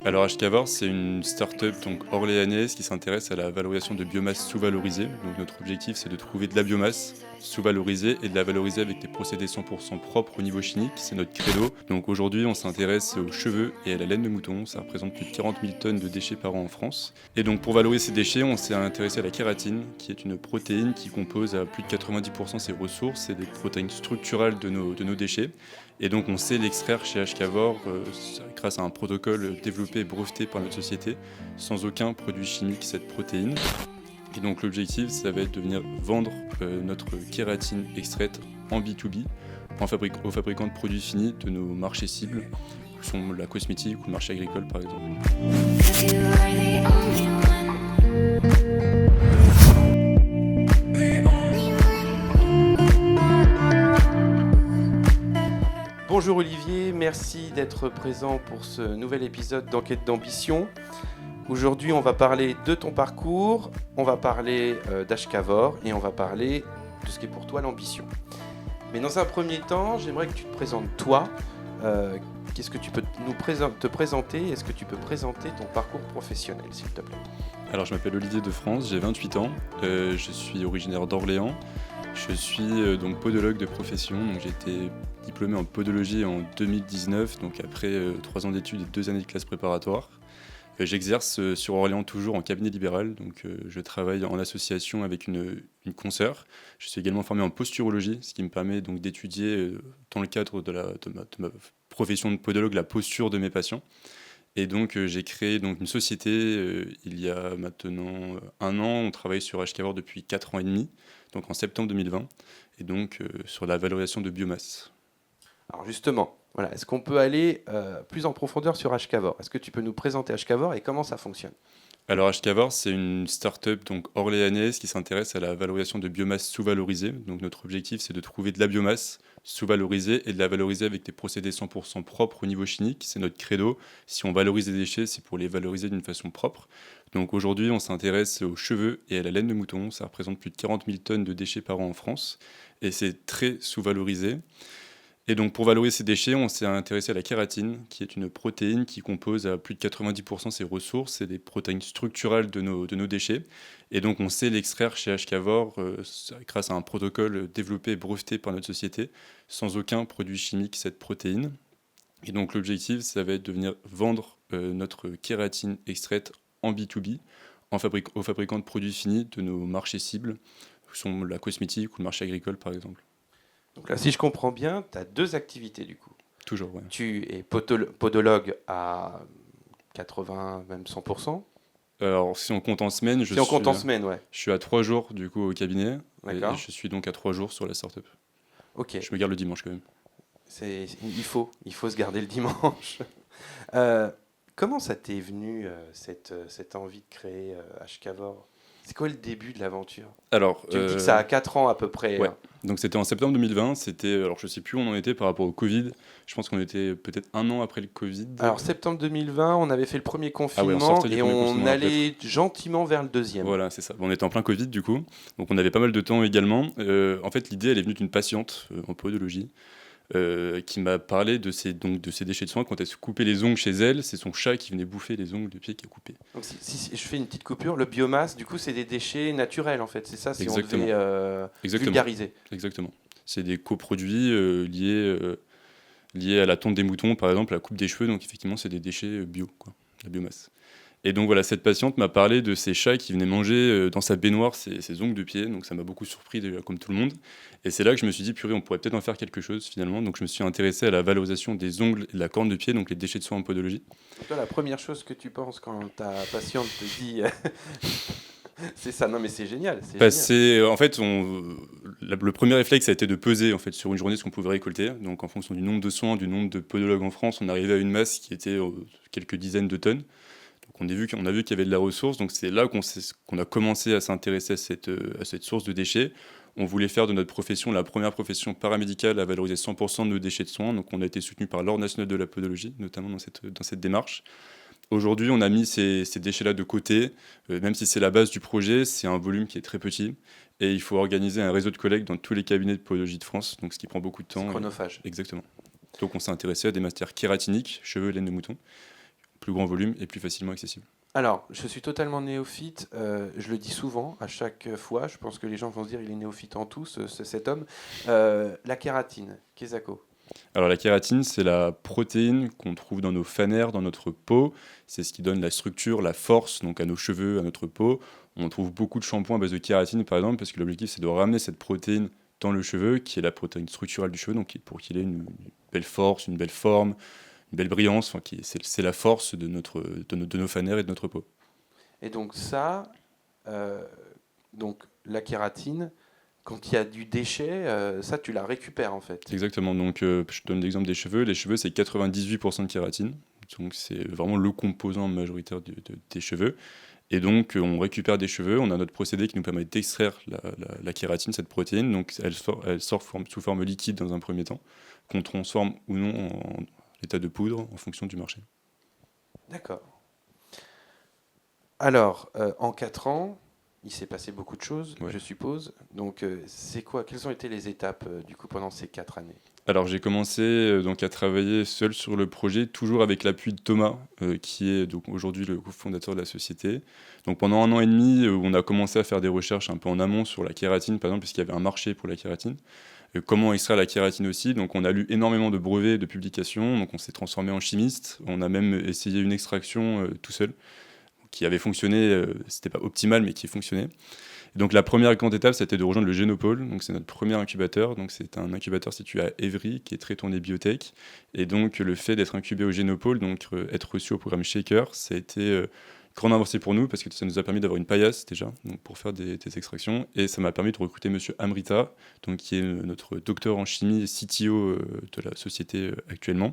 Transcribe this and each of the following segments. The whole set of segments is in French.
Alors Ashkavar, c'est une start-up donc orléanaise qui s'intéresse à la valorisation de biomasse sous-valorisée. Donc notre objectif, c'est de trouver de la biomasse sous-valorisée et de la valoriser avec des procédés 100% propres au niveau chimique. C'est notre credo. Donc aujourd'hui, on s'intéresse aux cheveux et à la laine de mouton. Ça représente plus de 40 000 tonnes de déchets par an en France. Et donc pour valoriser ces déchets, on s'est intéressé à la kératine, qui est une protéine qui compose à plus de 90% ses ressources. C'est des protéines structurales de nos déchets. Et donc on sait l'extraire chez Ashkavor grâce à un protocole développé et breveté par notre société, sans aucun produit chimique, cette protéine. Et donc l'objectif, ça va être de venir vendre notre kératine extraite en B2B aux fabricants de produits finis de nos marchés cibles, qui sont la cosmétique ou le marché agricole par exemple. Bonjour Olivier, merci d'être présent pour ce nouvel épisode d'Enquête d'ambition. Aujourd'hui, on va parler de ton parcours, on va parler d'Ashkavor et on va parler de ce qui est pour toi l'ambition. Mais dans un premier temps, j'aimerais que tu te présentes toi. Qu'est-ce que tu peux te présenter? Est-ce que tu peux présenter ton parcours professionnel, s'il te plaît? Alors je m'appelle Olivier de France, j'ai 28 ans, je suis originaire d'Orléans. Je suis donc podologue de profession, donc j'ai été diplômé en podologie en 2019, donc après 3 ans d'études et 2 années de classe préparatoire. J'exerce sur Orléans toujours en cabinet libéral, donc je travaille en association avec une consoeur. Je suis également formé en posturologie, ce qui me permet donc d'étudier dans le cadre de ma profession de podologue la posture de mes patients. Et donc j'ai créé donc une société il y a maintenant 1 an. On travaille sur Ashkavor depuis 4 ans et demi, donc en septembre 2020, et donc sur la valorisation de biomasse. Alors justement, voilà, est-ce qu'on peut aller plus en profondeur sur Ashkavor? Est-ce que tu peux nous présenter Ashkavor et comment ça fonctionne? Alors Ashkavor, c'est une start-up donc orléanaise qui s'intéresse à la valorisation de biomasse sous-valorisée. Donc notre objectif, c'est de trouver de la biomasse sous-valorisée et de la valoriser avec des procédés 100% propres au niveau chimique. C'est notre credo. Si on valorise des déchets, c'est pour les valoriser d'une façon propre. Donc aujourd'hui, on s'intéresse aux cheveux et à la laine de mouton. Ça représente plus de 40 000 tonnes de déchets par an en France et c'est très sous-valorisé. Et donc pour valoriser ces déchets, on s'est intéressé à la kératine, qui est une protéine qui compose à plus de 90% ses ressources. C'est des protéines structurales de nos déchets. Et donc on sait l'extraire chez Ashkavor grâce à un protocole développé et breveté par notre société, sans aucun produit chimique, cette protéine. Et donc l'objectif, ça va être de venir vendre notre kératine extraite en B2B aux fabricants de produits finis de nos marchés cibles, qui sont la cosmétique ou le marché agricole par exemple. Donc là, si je comprends bien, tu as deux activités du coup. Toujours, ouais. Tu es podologue à 80, même 100%. Alors, si on compte en semaine, Si on compte en semaine, ouais. je suis à 3 jours du coup au cabinet. Et D'accord. je suis donc à 3 jours sur la startup. Ok. Je me garde le dimanche quand même. Il faut se garder le dimanche. Comment ça t'est venu cette envie de créer Ashkavor? C'est quoi le début de l'aventure? Alors, Tu me dis que ça a 4 ans à peu près. ouais. Hein. Donc c'était en septembre 2020. Alors je sais plus où on en était par rapport au Covid. Je pense qu'on était peut-être 1 an après le Covid. Alors septembre 2020, on avait fait le premier on confinement sortait du et premier on confinement allait gentiment vers le deuxième. Voilà, c'est ça. Bon, on était en plein Covid du coup. Donc on avait pas mal de temps également. En fait, l'idée, elle est venue d'une patiente en podologie. Qui m'a parlé de ces déchets de soins. Quand elle se coupait les ongles chez elle, c'est son chat qui venait bouffer les ongles de pied qui a coupé. Donc si je fais une petite coupure, le biomasse, du coup, c'est des déchets naturels en fait, c'est ça, si Exactement. on devait Exactement. vulgariser. Exactement. C'est des coproduits liés à la tonte des moutons, par exemple, à la coupe des cheveux. Donc effectivement, c'est des déchets bio, quoi, la biomasse. Et donc voilà, cette patiente m'a parlé de ces chats qui venaient manger dans sa baignoire ses ongles de pied. Donc ça m'a beaucoup surpris, déjà, comme tout le monde. Et c'est là que je me suis dit, purée, on pourrait peut-être en faire quelque chose finalement. Donc je me suis intéressé à la valorisation des ongles et de la corne de pied, donc les déchets de soins en podologie. Donc toi, la première chose que tu penses quand ta patiente te dit c'est ça, non mais c'est génial. En fait, le premier réflexe a été de peser en fait, sur une journée ce qu'on pouvait récolter. Donc en fonction du nombre de soins, du nombre de podologues en France, on arrivait à une masse qui était quelques dizaines de tonnes. Donc on a vu qu'il y avait de la ressource. Donc c'est là qu'on a commencé à s'intéresser à cette source de déchets. On voulait faire de notre profession la première profession paramédicale à valoriser 100% de nos déchets de soins. Donc on a été soutenu par l'Ordre national de la podologie, notamment dans cette démarche. Aujourd'hui, on a mis ces déchets-là de côté, même si c'est la base du projet, c'est un volume qui est très petit. Et il faut organiser un réseau de collecte dans tous les cabinets de podologie de France, donc ce qui prend beaucoup de temps. C'est chronophage. Exactement. Donc on s'est intéressé à des matières kératiniques, cheveux et laine de mouton, plus grand volume et plus facilement accessible. Alors, je suis totalement néophyte, je le dis souvent, à chaque fois, je pense que les gens vont se dire il est néophyte en tout, cet homme. La kératine, Kesako. Alors la kératine, c'est la protéine qu'on trouve dans nos fanères, dans notre peau. C'est ce qui donne la structure, la force donc à nos cheveux, à notre peau. On trouve beaucoup de shampoings à base de kératine par exemple parce que l'objectif c'est de ramener cette protéine dans le cheveu, qui est la protéine structurelle du cheveu, donc pour qu'il ait une belle force, une belle forme, une belle brillance. Enfin, c'est la force de nos fanères et de notre peau. Et donc ça, donc la kératine, quand il y a du déchet, ça tu la récupères en fait. Exactement. Donc, je te donne l'exemple des cheveux. Les cheveux, c'est 98% de kératine. Donc, c'est vraiment le composant majoritaire des cheveux. Et donc, on récupère des cheveux. On a notre procédé qui nous permet d'extraire la kératine, cette protéine. Donc, elle sort sous forme liquide dans un premier temps, qu'on transforme ou non en état de poudre en fonction du marché. D'accord. Alors, en 4 ans, il s'est passé beaucoup de choses, Ouais. je suppose. Donc, c'est quoi? Quelles ont été les étapes du coup pendant ces 4 années? Alors j'ai commencé donc à travailler seul sur le projet, toujours avec l'appui de Thomas, qui est donc aujourd'hui le cofondateur de la société. Donc pendant 1 an et demi, on a commencé à faire des recherches un peu en amont sur la kératine, par exemple, puisqu'il y avait un marché pour la kératine. Comment extraire la kératine aussi. Donc on a lu énormément de brevets, de publications, donc on s'est transformé en chimiste. On a même essayé une extraction tout seul, qui avait fonctionné, c'était pas optimal, mais qui fonctionnait. Donc la première grande étape, c'était de rejoindre le Génopôle. Donc c'est notre premier incubateur. Donc c'est un incubateur situé à Évry, qui est très tourné biotech. Et donc le fait d'être incubé au Génopôle, donc être reçu au programme Shaker, ça a été une grande avancée pour nous parce que ça nous a permis d'avoir une paillasse déjà, donc pour faire des extractions. Et ça m'a permis de recruter Monsieur Amrita, donc qui est notre docteur en chimie et CTO de la société actuellement.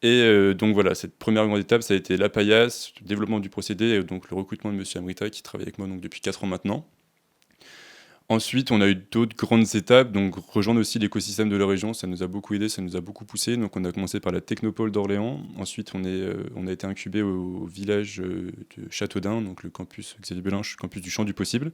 Et donc voilà, cette première grande étape, ça a été la paillasse, le développement du procédé, et donc le recrutement de Monsieur Amrita qui travaille avec moi donc, depuis 4 ans maintenant. Ensuite, on a eu d'autres grandes étapes, donc rejoindre aussi l'écosystème de la région, ça nous a beaucoup aidé, ça nous a beaucoup poussé. Donc on a commencé par la Technopole d'Orléans, ensuite on a été incubé au village de Châteaudun, donc le campus Xavier Belin, campus du Champ du Possible.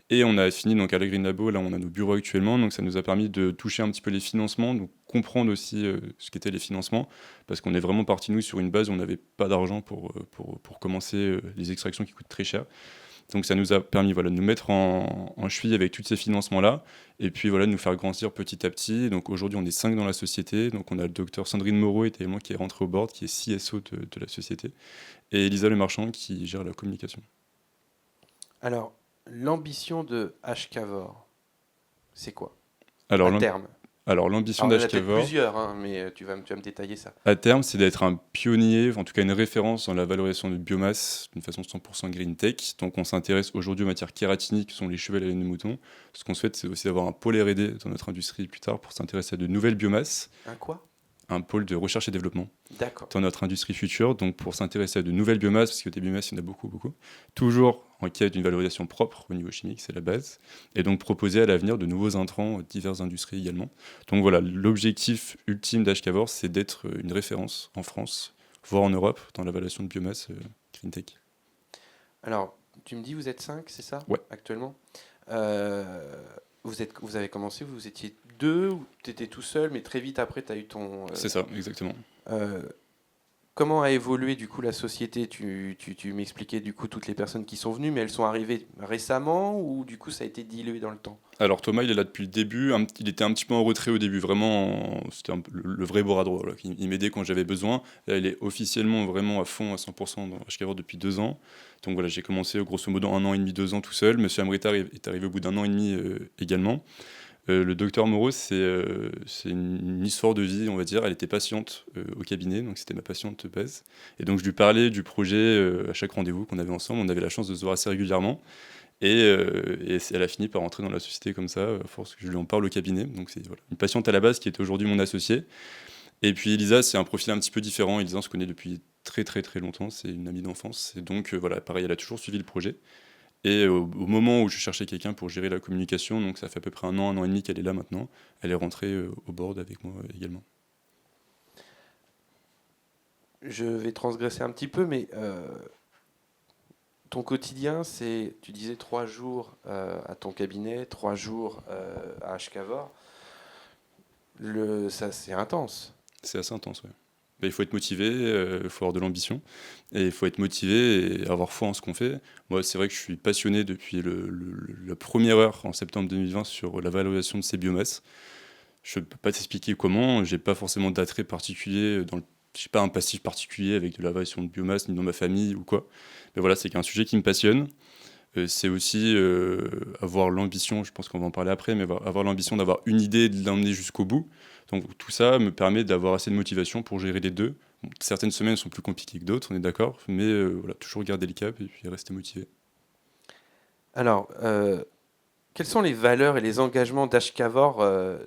Et on a fini donc à la Green Labo, là on a nos bureaux actuellement, donc ça nous a permis de toucher un petit peu les financements, donc comprendre aussi ce qu'étaient les financements, parce qu'on est vraiment parti nous sur une base où on n'avait pas d'argent pour commencer les extractions qui coûtent très cher. Donc ça nous a permis voilà, de nous mettre en cheville avec tous ces financements-là, et puis voilà, de nous faire grandir petit à petit. Donc aujourd'hui on est 5 dans la société, donc on a le docteur Sandrine Moreau et moi qui est rentré au board, qui est CSO de la société, et Elisa Lemarchand qui gère la communication. Alors, l'ambition de HCavor, c'est quoi Alors, à terme? l'ambition Alors, il y en a peut-être d'HCavor, plusieurs, hein, mais tu vas me détailler ça. à terme, c'est d'être un pionnier, en tout cas une référence dans la valorisation de biomasse d'une façon 100% green tech. Donc on s'intéresse aujourd'hui aux matières kératiniques, qui sont les cheveux et la laine de mouton. Ce qu'on souhaite, c'est aussi d'avoir un pôle R&D dans notre industrie plus tard pour s'intéresser à de nouvelles biomasses, Un quoi? un pôle de recherche et développement D'accord. dans notre industrie future, donc pour s'intéresser à de nouvelles biomasses, parce que des biomasses, il y en a beaucoup, beaucoup. Toujours en quête d'une valorisation propre au niveau chimique, c'est la base. Et donc proposer à l'avenir de nouveaux intrants, diverses industries également. Donc voilà, l'objectif ultime d'HCavor, c'est d'être une référence en France, voire en Europe, dans la valorisation de biomasse green tech. Alors, tu me dis, vous êtes 5, c'est ça? Ouais. Actuellement. Vous avez commencé, vous étiez 2, ou tu étais tout seul, mais très vite après, tu as eu ton... C'est ça, exactement. Comment a évolué du coup la société? Tu m'expliquais du coup toutes les personnes qui sont venues, mais elles sont arrivées récemment ou du coup ça a été dilué dans le temps? Alors Thomas, il est là depuis le début. Il était un petit peu en retrait au début, vraiment. C'était le vrai bras droit. Là. Il m'aidait quand j'avais besoin. Là, il est officiellement vraiment à fond, à 100% dans HCavor depuis 2 ans. Donc voilà, j'ai commencé grosso modo 1 an et demi, 2 ans tout seul. Monsieur Amrita est arrivé au bout d'1 an et demi également. Le docteur Moreau, c'est une histoire de vie, on va dire. Elle était patiente au cabinet, donc c'était ma patiente de base. Et donc je lui parlais du projet à chaque rendez-vous qu'on avait ensemble. On avait la chance de se voir assez régulièrement. Et elle a fini par rentrer dans la société comme ça, à force que je lui en parle au cabinet. Donc c'est voilà, une patiente à la base qui est aujourd'hui mon associée. Et puis Elisa, c'est un profil un petit peu différent. Elisa, on se connaît depuis très très très longtemps. C'est une amie d'enfance. Et donc voilà, pareil, elle a toujours suivi le projet. Et au moment où je cherchais quelqu'un pour gérer la communication, donc ça fait à peu près 1 an et demi qu'elle est là maintenant, elle est rentrée au board avec moi également. Je vais transgresser un petit peu, mais ton quotidien, c'est, tu disais 3 jours à ton cabinet, 3 jours à HCavor. Ça, c'est intense. C'est assez intense, ouais. Il faut être motivé, il faut avoir de l'ambition, et il faut être motivé et avoir foi en ce qu'on fait. Moi, c'est vrai que je suis passionné depuis la première heure en septembre 2020 sur la valorisation de ces biomasses. Je ne peux pas t'expliquer comment, j'ai pas forcément d'attrait particulier, j'ai pas un passif particulier avec de la valorisation de biomasse, ni dans ma famille ou quoi. Mais voilà, c'est qu'un sujet qui me passionne. C'est aussi avoir l'ambition, je pense qu'on va en parler après, mais avoir l'ambition d'avoir une idée et de l'emmener jusqu'au bout. Donc tout ça me permet d'avoir assez de motivation pour gérer les deux. Bon, certaines semaines sont plus compliquées que d'autres, on est d'accord, mais voilà, toujours garder le cap et puis rester motivé. Alors, quelles sont les valeurs et les engagements d'Ashkavor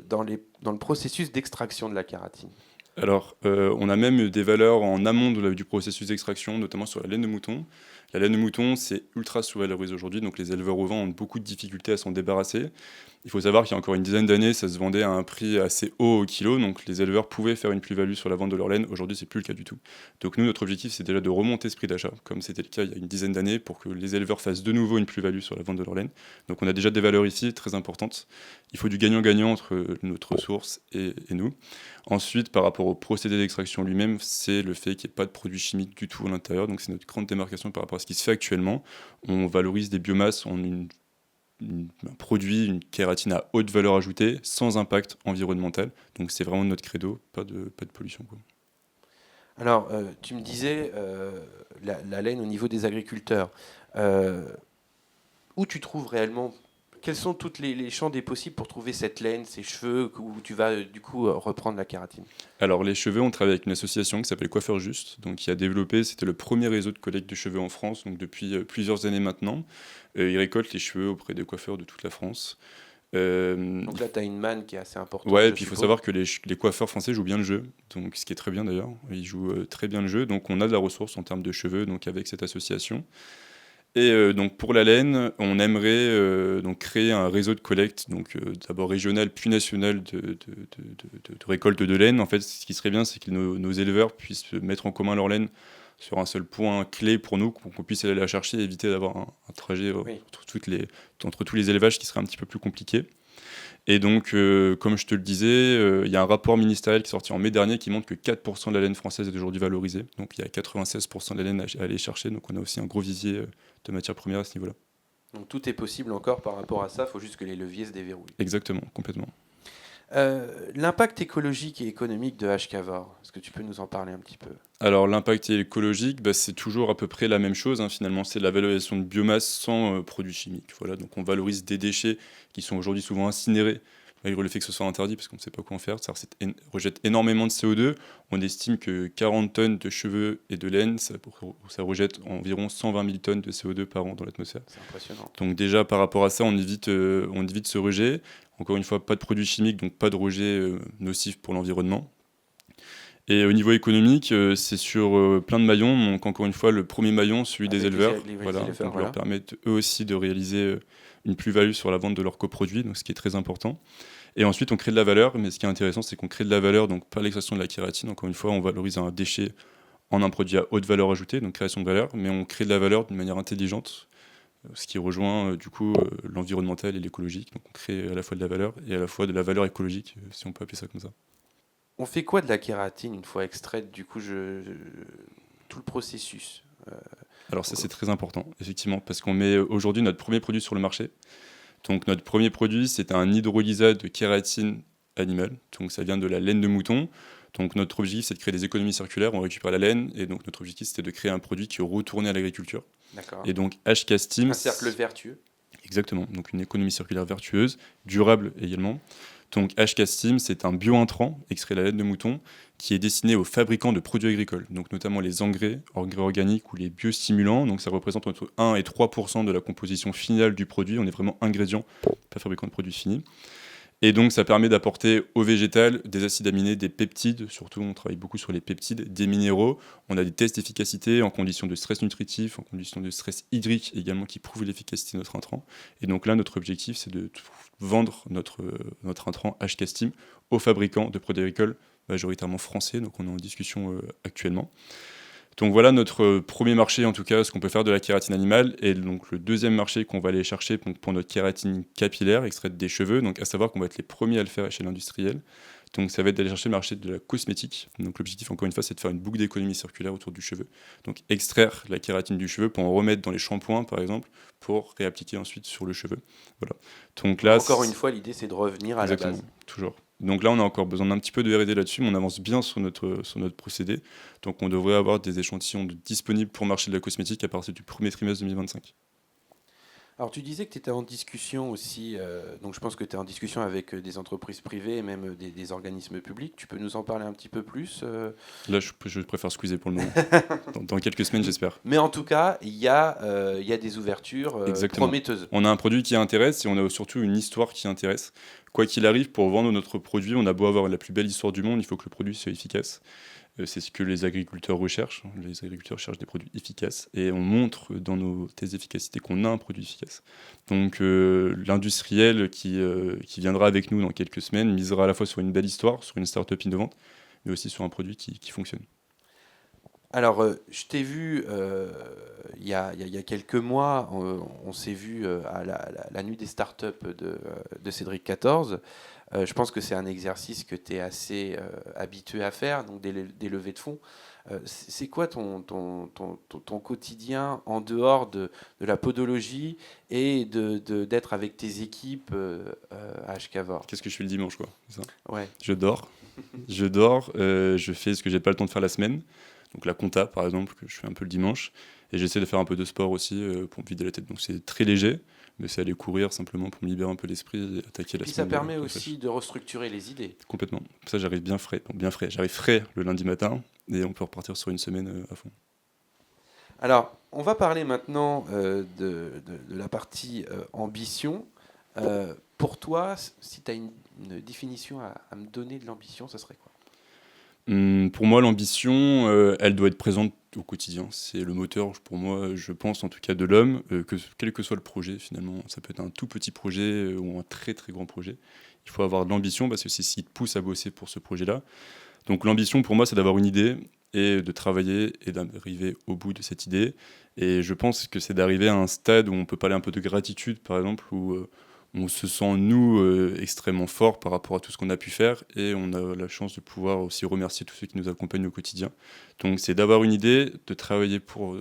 dans le processus d'extraction de la kératine? Alors, on a même des valeurs en amont du processus d'extraction, notamment sur la laine de mouton. La laine de mouton, c'est ultra sous-valorisé aujourd'hui, donc les éleveurs au vent ont beaucoup de difficultés à s'en débarrasser. Il faut savoir qu'il y a encore une dizaine d'années, ça se vendait à un prix assez haut au kilo, donc les éleveurs pouvaient faire une plus-value sur la vente de leur laine. Aujourd'hui, c'est plus le cas du tout. Donc nous, notre objectif, c'est déjà de remonter ce prix d'achat, comme c'était le cas il y a une dizaine d'années, pour que les éleveurs fassent de nouveau une plus-value sur la vente de leur laine. Donc on a déjà des valeurs ici très importantes. Il faut du gagnant-gagnant entre notre source et nous. Ensuite, par rapport au procédé d'extraction lui-même, c'est le fait qu'il n'y ait pas de produits chimiques du tout à l'intérieur. Donc c'est notre grande démarcation par rapport à ce qui se fait actuellement. On valorise des biomasses en un produit, une kératine à haute valeur ajoutée, sans impact environnemental. Donc c'est vraiment notre credo, pas de pollution, quoi. Alors, tu me disais la laine au niveau des agriculteurs. Euh, Où tu trouves réellement, quels sont tous les champs des possibles pour trouver cette laine, ces cheveux, où tu vas du coup reprendre la kératine? Alors les cheveux, on travaille avec une association qui s'appelle Coiffeurs Juste, donc qui a développé, c'était le premier réseau de collecte de cheveux en France, donc depuis plusieurs années maintenant. Ils récoltent les cheveux auprès des coiffeurs de toute la France. Donc là, tu as une manne qui est assez importante, Ouais, et je puis il faut suppose. savoir que les coiffeurs français jouent bien le jeu, donc ce qui est très bien d'ailleurs. Ils jouent très bien le jeu, donc on a de la ressource en termes de cheveux, donc avec cette association. Et donc pour la laine, on aimerait donc créer un réseau de collecte, donc d'abord régional puis national de récolte de laine. En fait, ce qui serait bien, c'est que nos éleveurs puissent mettre en commun leur laine sur un seul point clé pour nous, qu'on puisse aller la chercher et éviter d'avoir un trajet Oui. entre tous les élevages qui serait un petit peu plus compliqué. Et donc, comme je te le disais, il y a un rapport ministériel qui est sorti en mai dernier qui montre que 4% de la laine française est aujourd'hui valorisée. Donc, il y a 96% de la laine à aller chercher. Donc, on a aussi un gros visier de matières premières à ce niveau-là. Donc tout est possible encore par rapport à ça, il faut juste que les leviers se déverrouillent. Exactement, complètement. L'impact écologique et économique de Ashkavor, est-ce que tu peux nous en parler un petit peu? Alors, l'impact écologique, c'est toujours à peu près la même chose, hein, finalement. C'est la valorisation de biomasse sans produits chimiques. Voilà, donc on valorise des déchets qui sont aujourd'hui souvent incinérés, malgré le fait que ce soit interdit, parce qu'on ne sait pas quoi en faire. Ça rejette énormément de CO2. On estime que 40 tonnes de cheveux et de laine, ça rejette environ 120 000 tonnes de CO2 par an dans l'atmosphère. C'est impressionnant. Donc déjà, par rapport à ça, on évite ce rejet. Encore une fois, pas de produits chimiques, donc pas de rejet nocif pour l'environnement. Et au niveau économique, c'est sur plein de maillons. Donc encore une fois, le premier maillon, celui des Avec éleveurs, les voilà, éleveurs, donc voilà. leur permettre eux aussi de réaliser une plus-value sur la vente de leurs coproduits, donc ce qui est très important. Et ensuite, on crée de la valeur. Mais ce qui est intéressant, c'est qu'on crée de la valeur, donc pas l'extraction de la kératine. Encore une fois, on valorise un déchet en un produit à haute valeur ajoutée, donc création de valeur, mais on crée de la valeur d'une manière intelligente, ce qui rejoint du coup l'environnemental et l'écologique. Donc on crée à la fois de la valeur et à la fois de la valeur écologique, si on peut appeler ça comme ça. On fait quoi de la kératine une fois extraite, du coup, tout le processus? Alors ça c'est très important, effectivement, parce qu'on met aujourd'hui notre premier produit sur le marché. Donc notre premier produit, c'est un hydrolysat de kératine animale, donc ça vient de la laine de mouton. Donc notre objectif, c'est de créer des économies circulaires, on récupère la laine, et donc notre objectif, c'était de créer un produit qui est retourné à l'agriculture. D'accord. Et donc HK Steam, Un cercle vertueux. exactement, donc une économie circulaire vertueuse, durable également. Donc HK Steam, c'est un bio-intrant extrait de la laine de mouton qui est destiné aux fabricants de produits agricoles, donc notamment les engrais organiques ou les biostimulants. Donc ça représente entre 1 et 3% de la composition finale du produit. On est vraiment ingrédient, pas fabricant de produits finis. Et donc ça permet d'apporter au végétal des acides aminés, des peptides, surtout on travaille beaucoup sur les peptides, des minéraux. On a des tests d'efficacité en conditions de stress nutritif, en conditions de stress hydrique également qui prouvent l'efficacité de notre intrant. Et donc là notre objectif c'est de vendre notre intrant HK Steam aux fabricants de produits agricoles majoritairement français, donc on est en discussion actuellement. Donc voilà notre premier marché, en tout cas, ce qu'on peut faire de la kératine animale. Et donc le deuxième marché qu'on va aller chercher pour notre kératine capillaire, extraite des cheveux, donc à savoir qu'on va être les premiers à le faire chez l'industriel. Donc ça va être d'aller chercher le marché de la cosmétique. Donc l'objectif, encore une fois, c'est de faire une boucle d'économie circulaire autour du cheveu. Donc extraire la kératine du cheveu pour en remettre dans les shampoings, par exemple, pour réappliquer ensuite sur le cheveu. Voilà. Donc là, Encore une fois, l'idée c'est de revenir à la exactement, base. toujours. Donc là, on a encore besoin d'un petit peu de R&D là-dessus, mais on avance bien sur notre procédé. Donc on devrait avoir des échantillons disponibles pour le marché de la cosmétique à partir du premier trimestre 2025. Alors tu disais que tu étais en discussion aussi, donc je pense que tu es en discussion avec des entreprises privées et même des organismes publics. Tu peux nous en parler un petit peu plus Là, je préfère squeezer pour le moment. Dans quelques semaines, j'espère. Mais en tout cas, il y a des ouvertures Exactement. prometteuses. On a un produit qui intéresse et on a surtout une histoire qui intéresse. Quoi qu'il arrive, pour vendre notre produit, on a beau avoir la plus belle histoire du monde, il faut que le produit soit efficace. C'est ce que les agriculteurs recherchent. Les agriculteurs cherchent des produits efficaces et on montre dans nos tests d'efficacité qu'on a un produit efficace. Donc l'industriel qui viendra avec nous dans quelques semaines misera à la fois sur une belle histoire, sur une start-up innovante, mais aussi sur un produit qui fonctionne. Alors, je t'ai vu il y a quelques mois, on s'est vu à la nuit des startups de Cédric XIV. Je pense que c'est un exercice que tu es assez habitué à faire, donc des levées de fonds. C'est quoi ton quotidien en dehors de la podologie et d'être avec tes équipes à Ashkavor? Qu'est-ce que je fais le dimanche, quoi, c'est ça. Ouais. Je dors, je fais ce que j'ai pas le temps de faire la semaine. Donc la compta, par exemple, que je fais un peu le dimanche. Et j'essaie de faire un peu de sport aussi pour me vider la tête. Donc c'est très léger, mais c'est aller courir simplement pour me libérer un peu l'esprit et attaquer la Puis ça semaine. permet aussi de restructurer les idées. Complètement. Ça, j'arrive bien frais. Bon, bien frais. J'arrive frais le lundi matin et on peut repartir sur une semaine à fond. Alors, on va parler maintenant de la partie ambition. Pour toi, si tu as une définition à me donner de l'ambition, ça serait quoi? Pour moi, l'ambition, elle doit être présente au quotidien. C'est le moteur, pour moi, je pense en tout cas de l'homme, quel que soit le projet finalement. Ça peut être un tout petit projet ou un très très grand projet. Il faut avoir de l'ambition parce que c'est ce qui te pousse à bosser pour ce projet-là. Donc l'ambition pour moi, c'est d'avoir une idée et de travailler et d'arriver au bout de cette idée. Et je pense que c'est d'arriver à un stade où on peut parler un peu de gratitude, par exemple, où on se sent, nous, extrêmement fort par rapport à tout ce qu'on a pu faire et on a la chance de pouvoir aussi remercier tous ceux qui nous accompagnent au quotidien. Donc c'est d'avoir une idée, de travailler pour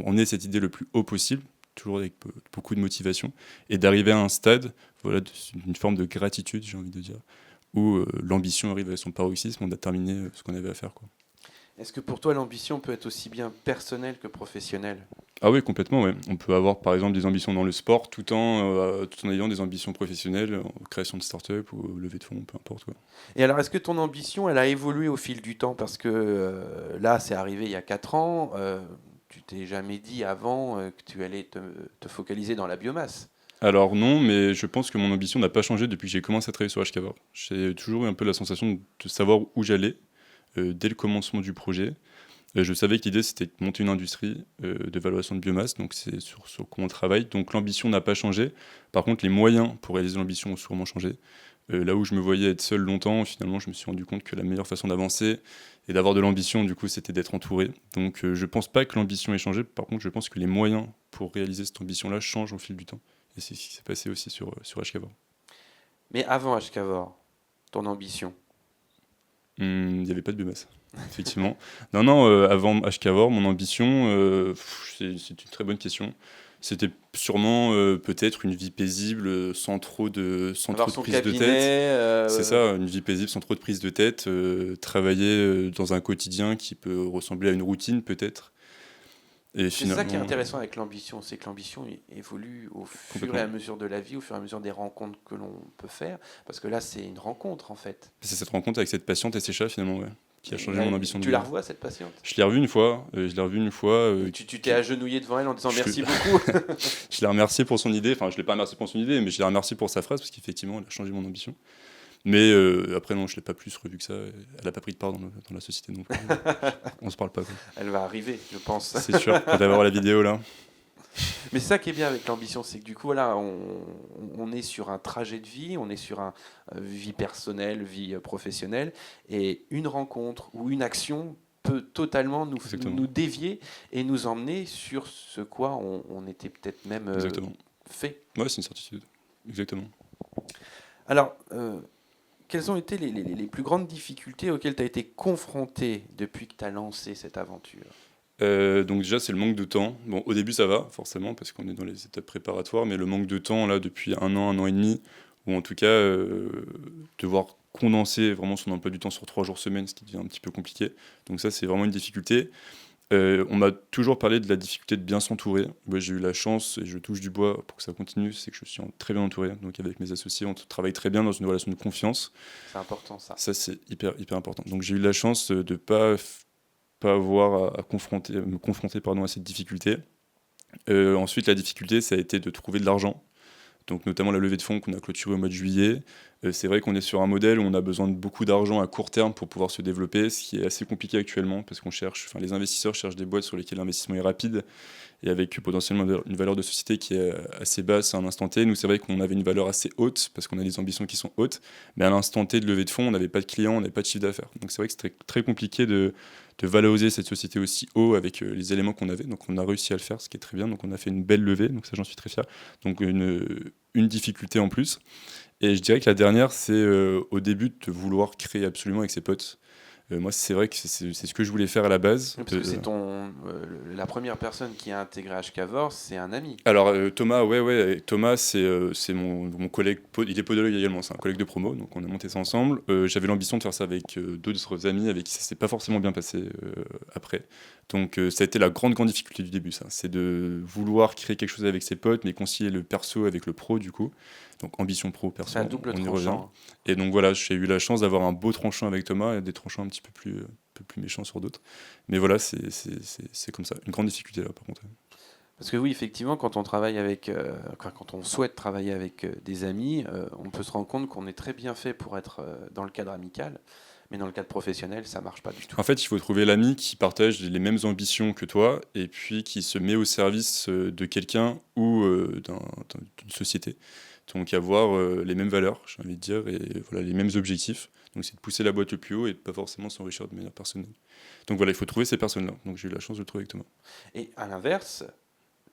emmener cette idée le plus haut possible, toujours avec beaucoup de motivation, et d'arriver à un stade, voilà, d'une forme de gratitude, j'ai envie de dire, où l'ambition arrive à son paroxysme, on a terminé ce qu'on avait à faire, quoi. Est-ce que pour toi, l'ambition peut être aussi bien personnelle que professionnelle? Ah oui, complètement, ouais. On peut avoir par exemple des ambitions dans le sport tout en ayant des ambitions professionnelles en création de start-up ou levée de fonds, peu importe, quoi. Et alors, est-ce que ton ambition, elle a évolué au fil du temps? Parce que là, c'est arrivé il y a 4 ans. Tu t'es jamais dit avant que tu allais te focaliser dans la biomasse. Alors non, mais je pense que mon ambition n'a pas changé depuis que j'ai commencé à travailler sur HKVOR. J'ai toujours eu un peu la sensation de savoir où j'allais dès le commencement du projet. Je savais que l'idée, c'était de monter une industrie de valorisation de biomasse, donc c'est sur quoi on travaille. Donc l'ambition n'a pas changé. Par contre, les moyens pour réaliser l'ambition ont sûrement changé. Là où je me voyais être seul longtemps, finalement, je me suis rendu compte que la meilleure façon d'avancer et d'avoir de l'ambition, du coup, c'était d'être entouré. Donc je pense pas que l'ambition ait changé. Par contre, je pense que les moyens pour réaliser cette ambition-là changent au fil du temps. Et c'est ce qui s'est passé aussi sur HKVOR. Mais avant Ashkavor, ton ambition? Il n'y avait pas de biomasse, effectivement. Non, avant HKVOR, mon ambition, c'est une très bonne question. C'était sûrement peut-être une vie paisible sans Avoir trop de son prise de cabinet, tête. C'est ça, une vie paisible sans trop de prise de tête. Travailler dans un quotidien qui peut ressembler à une routine peut-être. Et c'est ça qui est finalement, intéressant avec l'ambition, c'est que l'ambition évolue au fur et à complètement. mesure de la vie, au fur et à mesure des rencontres que l'on peut faire. Parce que là, c'est une rencontre en fait. C'est cette rencontre avec cette patiente et ses chats finalement, ouais, qui a changé Là, mon ambition de tu vie. la revois cette patiente? Je l'ai revue une fois, Tu t'es agenouillé devant elle en disant je- merci beaucoup. Je l'ai remercié pour son idée, enfin je l'ai pas remercié pour son idée, mais je l'ai remercié pour sa phrase parce qu'effectivement elle a changé mon ambition. Mais après non, je l'ai pas plus revu que ça. Elle a pas pris de part dans la société non plus. On se parle pas, quoi. Elle va arriver, je pense. C'est sûr. Quand elle va voir la vidéo là. Mais c'est ça qui est bien avec l'ambition, c'est que du coup, voilà, on est sur un trajet de vie, on est sur un vie personnelle, vie professionnelle, et une rencontre ou une action peut totalement Exactement. nous dévier et nous emmener sur ce quoi on était peut-être même Exactement. fait. Ouais, c'est une certitude. Exactement. Alors, quelles ont été les plus grandes difficultés auxquelles tu as été confronté depuis que tu as lancé cette aventure? Donc déjà, c'est le manque de temps. Bon, au début, ça va, forcément, parce qu'on est dans les étapes préparatoires, mais le manque de temps, là, depuis un an et demi, ou en tout cas, devoir condenser vraiment son emploi du temps sur 3 jours semaine, ce qui devient un petit peu compliqué. Donc ça, c'est vraiment une difficulté. On m'a toujours parlé de la difficulté de bien s'entourer. Moi, j'ai eu la chance, et je touche du bois pour que ça continue, c'est que je suis très bien entouré. Donc avec mes associés, on travaille très bien dans une relation de confiance. C'est important ça. Ça, c'est hyper, hyper important. Donc j'ai eu la chance de ne pas avoir me confronter pardon, à cette difficulté. Ensuite, la difficulté, ça a été de trouver de l'argent. Donc notamment la levée de fonds qu'on a clôturée au mois de juillet. C'est vrai qu'on est sur un modèle où on a besoin de beaucoup d'argent à court terme pour pouvoir se développer, ce qui est assez compliqué actuellement parce les investisseurs cherchent des boîtes sur lesquelles l'investissement est rapide et avec potentiellement une valeur de société qui est assez basse à un instant T. Nous, c'est vrai qu'on avait une valeur assez haute parce qu'on a des ambitions qui sont hautes, mais à l'instant T de levée de fonds, on n'avait pas de clients, on n'avait pas de chiffre d'affaires. Donc c'est vrai que c'était très compliqué de valoriser cette société aussi haut avec les éléments qu'on avait. Donc on a réussi à le faire, ce qui est très bien. Donc on a fait une belle levée, donc ça j'en suis très fier. Donc une difficulté en plus. Et je dirais que la dernière, c'est au début de vouloir créer absolument avec ses potes. Moi, c'est vrai que c'est ce que je voulais faire à la base. Parce que c'est la première personne qui a intégré HKVOR, c'est un ami. Alors Thomas, ouais, Thomas, c'est mon collègue, il est podologue également, c'est un collègue de promo, donc on a monté ça ensemble. J'avais l'ambition de faire ça avec d'autres amis avec qui ça s'est pas forcément bien passé après. Donc ça a été la grande difficulté du début, ça, c'est de vouloir créer quelque chose avec ses potes, mais concilier le perso avec le pro du coup. Donc ambition pro, perso, C'est un double on y revient. tranchant. Et donc voilà, j'ai eu la chance d'avoir un beau tranchant avec Thomas et des tranchants un petit peu plus méchants sur d'autres. Mais voilà, c'est comme ça, une grande difficulté là par contre. Parce que oui, effectivement, quand on travaille avec, quand on souhaite travailler avec des amis, on peut se rendre compte qu'on est très bien fait pour être dans le cadre amical, mais dans le cadre professionnel, ça marche pas du tout. En fait, il faut trouver l'ami qui partage les mêmes ambitions que toi et puis qui se met au service de quelqu'un ou d'une société. Donc avoir les mêmes valeurs, j'ai envie de dire, et voilà, les mêmes objectifs. Donc c'est de pousser la boîte le plus haut et de pas forcément s'enrichir de manière personnelle. Donc voilà, il faut trouver ces personnes-là. Donc j'ai eu la chance de le trouver avec Thomas. Et à l'inverse,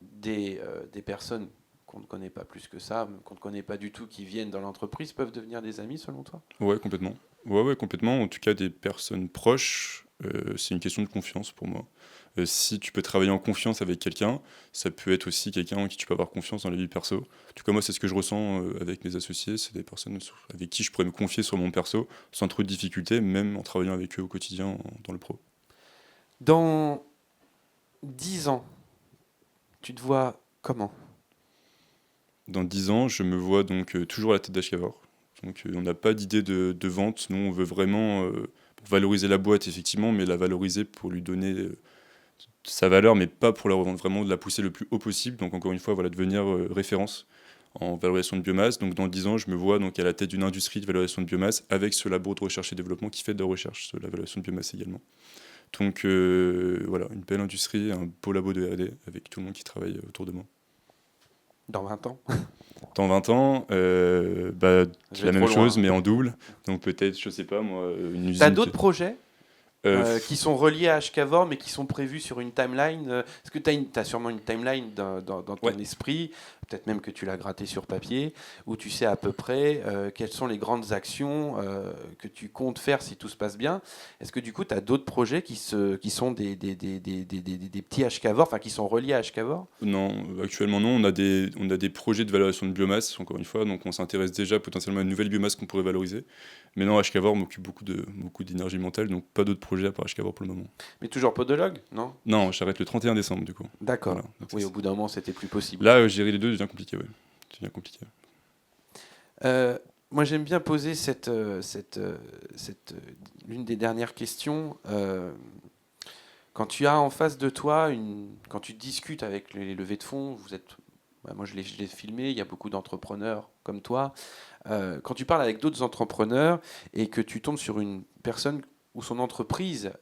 des personnes qu'on ne connaît pas plus que ça, qu'on ne connaît pas du tout, qui viennent dans l'entreprise, peuvent devenir des amis selon toi? Ouais, complètement. Ouais, complètement. En tout cas, des personnes proches, c'est une question de confiance pour moi. Si tu peux travailler en confiance avec quelqu'un, ça peut être aussi quelqu'un en qui tu peux avoir confiance dans la vie perso. En tout cas, moi, c'est ce que je ressens avec mes associés. C'est des personnes avec qui je pourrais me confier sur mon perso sans trop de difficultés, même en travaillant avec eux au quotidien dans le pro. Dans 10 ans, tu te vois comment? Dans 10 ans, je me vois donc toujours à la tête d'Ashkavor. Donc on n'a pas d'idée de vente. Nous, on veut vraiment valoriser la boîte, effectivement, mais la valoriser pour lui donner sa valeur, mais pas pour la revendre, vraiment de la pousser le plus haut possible. Donc encore une fois, voilà, devenir référence en valorisation de biomasse. Donc dans 10 ans, je me vois donc à la tête d'une industrie de valorisation de biomasse avec ce labo de recherche et développement qui fait de la recherche sur la valorisation de biomasse également. Donc voilà, une belle industrie, un beau labo de R&D avec tout le monde qui travaille autour de moi. Dans 20 ans? Dans 20 ans, la même chose, mais en double. Donc peut-être, je sais pas moi, une usine. T'as d'autres projets Euh, qui sont reliés à HKVOR, mais qui sont prévus sur une timeline? Est-ce que tu as sûrement une timeline dans ton Ouais. esprit, peut-être même que tu l'as gratté sur papier, où tu sais à peu près quelles sont les grandes actions que tu comptes faire si tout se passe bien? Est-ce que du coup, tu as d'autres projets qui sont des petits HKVOR, enfin qui sont reliés à HKVOR? Non, actuellement non. On a des projets de valorisation de biomasse, encore une fois, donc on s'intéresse déjà potentiellement à une nouvelle biomasse qu'on pourrait valoriser. Mais non, HKVOR m'occupe beaucoup d'énergie mentale, donc pas d'autres projets à part HKVOR pour le moment. Mais toujours podologue, non? Non, j'arrête le 31 décembre du coup. D'accord. Voilà, donc Oui, au bout d'un moment, c'était plus possible. là, gérer les deux devient compliqué, ouais. Devient compliqué. Moi, j'aime bien poser l'une des dernières questions. Quand tu as en face de toi, quand tu discutes avec les levées de fonds, moi je l'ai filmé, il y a beaucoup d'entrepreneurs comme toi. Quand tu parles avec d'autres entrepreneurs et que tu tombes sur une personne où son entreprise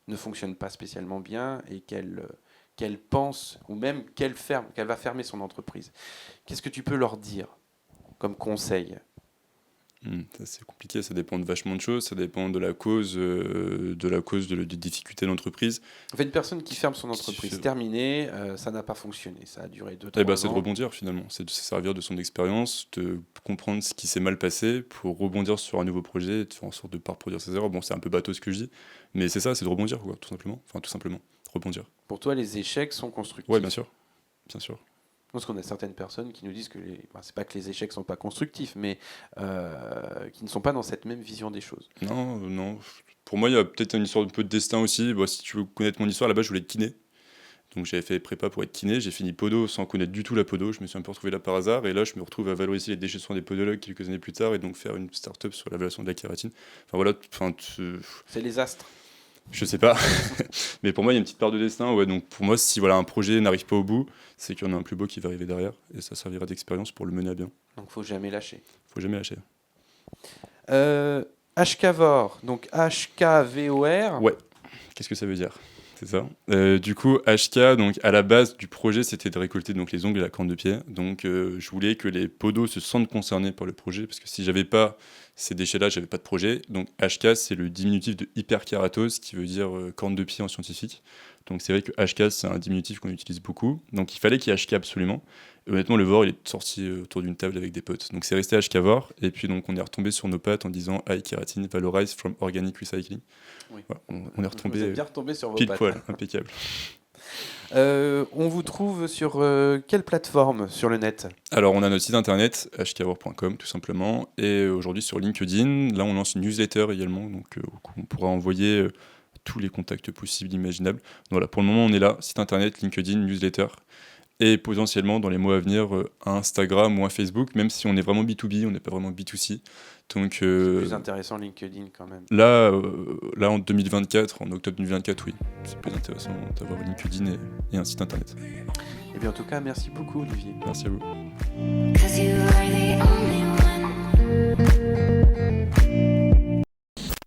ne fonctionne pas spécialement bien et qu'elle pense, ou même qu'elle va fermer son entreprise, qu'est-ce que tu peux leur dire comme conseil? Ça, c'est compliqué, ça dépend de vachement de choses, ça dépend de la cause, des difficultés d'entreprise. En fait, une personne qui ferme son entreprise, terminée, ça n'a pas fonctionné, ça a duré 2-3 ans. C'est de rebondir finalement, c'est de se servir de son expérience, de comprendre ce qui s'est mal passé pour rebondir sur un nouveau projet et de faire en sorte de ne pas reproduire ses erreurs. Bon, c'est un peu bateau ce que je dis, mais c'est ça, c'est de rebondir, quoi, tout simplement, rebondir. Pour toi, les échecs sont constructifs? Oui, bien sûr. Parce qu'on a certaines personnes qui nous disent que c'est pas que les échecs sont pas constructifs, mais qui ne sont pas dans cette même vision des choses. Non. Pour moi, il y a peut-être une histoire un peu de destin aussi. Bon, si tu veux connaître mon histoire, là-bas, je voulais être kiné. Donc j'avais fait prépa pour être kiné. J'ai fini podo sans connaître du tout la podo. Je me suis un peu retrouvé là par hasard. Et là, je me retrouve à valoriser les déchets soins des podologues quelques années plus tard et donc faire une start-up sur l'évaluation de la kératine. Enfin voilà. C'est les astres. Je sais pas, mais pour moi il y a une petite part de destin. Ouais, donc pour moi, si un projet n'arrive pas au bout, c'est qu'il y en a un plus beau qui va arriver derrière, et ça servira d'expérience pour le mener à bien. Donc faut jamais lâcher. HKVOR, donc HKVOR. Ouais. Qu'est-ce que ça veut dire? C'est ça. Du coup, HK, donc à la base du projet, c'était de récolter donc les ongles et la corne de pied. Donc, je voulais que les podos se sentent concernés par le projet, parce que si j'avais pas ces déchets-là, j'avais pas de projet. Donc, HK, c'est le diminutif de hyperkératose, qui veut dire corne de pied en scientifique. Donc, c'est vrai que HK, c'est un diminutif qu'on utilise beaucoup. Donc, il fallait qu'il y ait HK absolument. Et honnêtement, le VOR, il est sorti autour d'une table avec des potes. Donc, c'est resté HK VOR. Et puis, donc, on est retombé sur nos pattes en disant High Keratin Valorized from Organic Recycling. Oui. Voilà, on est retombé. Vous êtes bien retombé sur vos pile pattes. poil, impeccable. On vous trouve sur quelle plateforme sur le net? Alors, on a notre site internet, hkvor.com tout simplement, et aujourd'hui sur LinkedIn. Là, on lance une newsletter également, donc on pourra envoyer tous les contacts possibles, imaginables. Donc, voilà, pour le moment, on est là, site internet, LinkedIn, newsletter, et potentiellement, dans les mois à venir, un Instagram ou un Facebook, même si on est vraiment B2B, on n'est pas vraiment B2C. Donc, c'est plus intéressant LinkedIn quand même. Là, en 2024, en octobre 2024, oui, c'est plus intéressant d'avoir LinkedIn et un site internet. Et bien en tout cas, merci beaucoup Olivier. Merci à vous. 'Cause you are the only one.